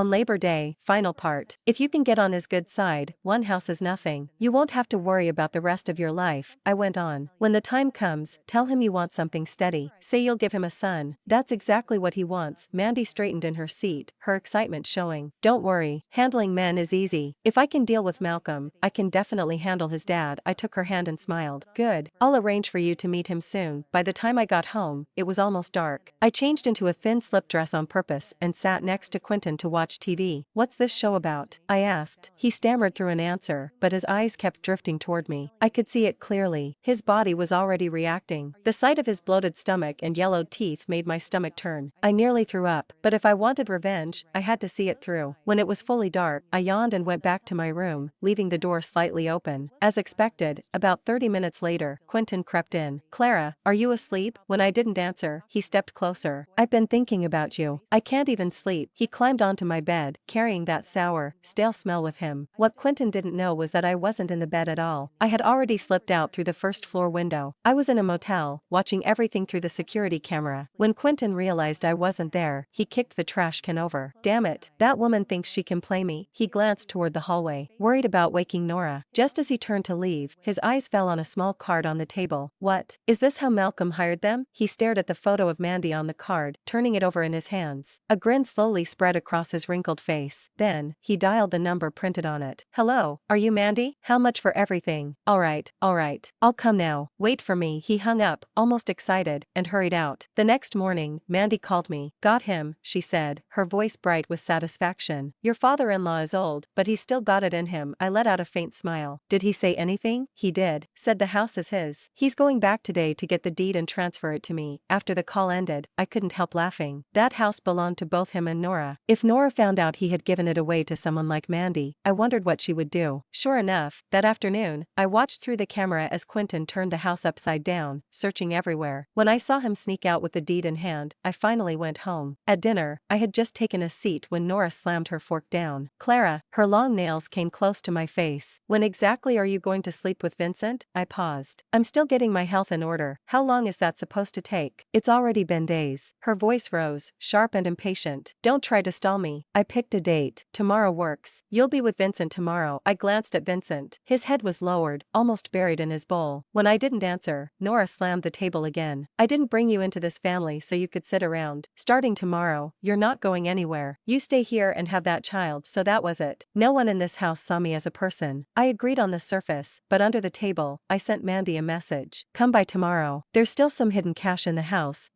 On Labor Day, final part. If you can get on his good side, one house is nothing. You won't have to worry about the rest of your life, I went on. When the time comes, tell him you want something steady. Say you'll give him a son. That's exactly what he wants. Mandy straightened in her seat, her excitement showing. Don't worry, handling men is easy. If I can deal with Malcolm, I can definitely handle his dad. I took her hand and smiled. Good. I'll arrange for you to meet him soon. By the time I got home, it was almost dark. I changed into a thin slip dress on purpose and sat next to Quentin to watch TV. What's this show about? I asked. He stammered through an answer, but his eyes kept drifting toward me. I could see it clearly. His body was already reacting. The sight of his bloated stomach and yellowed teeth made my stomach turn. I nearly threw up, but if I wanted revenge, I had to see it through. When it was fully dark, I yawned and went back to my room, leaving the door slightly open. As expected, about 30 minutes later, Quentin crept in. Clara, are you asleep? When I didn't answer, he stepped closer. I've been thinking about you. I can't even sleep. He climbed onto my bed, carrying that sour, stale smell with him. What Quentin didn't know was that I wasn't in the bed at all. I had already slipped out through the first floor window. I was in a motel, watching everything through the security camera. When Quentin realized I wasn't there, he kicked the trash can over. Damn it, that woman thinks she can play me. He glanced toward the hallway, worried about waking Nora. Just as he turned to leave, his eyes fell on a small card on the table. What? Is this how Malcolm hired them? He stared at the photo of Mandy on the card, turning it over in his hands. A grin slowly spread across his wrinkled face. Then, he dialed the number printed on it. Hello, are you Mandy? How much for everything? Alright, I'll come now. Wait for me. He hung up, almost excited, and hurried out. The next morning, Mandy called me. Got him, she said, her voice bright with satisfaction. Your father-in-law is old, but he's still got it in him. I let out a faint smile. Did he say anything? He did. Said the house is his. He's going back today to get the deed and transfer it to me. After the call ended, I couldn't help laughing. That house belonged to both him and Nora. If Nora found out he had given it away to someone like Mandy, I wondered what she would do. Sure enough, that afternoon, I watched through the camera as Quentin turned the house upside down, searching everywhere. When I saw him sneak out with the deed in hand, I finally went home. At dinner, I had just taken a seat when Nora slammed her fork down. Clara, her long nails came close to my face. When exactly are you going to sleep with Vincent? I paused. I'm still getting my health in order. How long is that supposed to take? It's already been days. Her voice rose, sharp and impatient. Don't try to stall me. I picked a date. Tomorrow works. You'll be with Vincent tomorrow. I glanced at Vincent. His head was lowered, almost buried in his bowl. When I didn't answer, Nora slammed the table again. I didn't bring you into this family so you could sit around. Starting tomorrow, you're not going anywhere. You stay here and have that child. So that was it. No one in this house saw me as a person. I agreed on the surface, but under the table, I sent Mandy a message. Come by tomorrow. There's still some hidden cash in the house.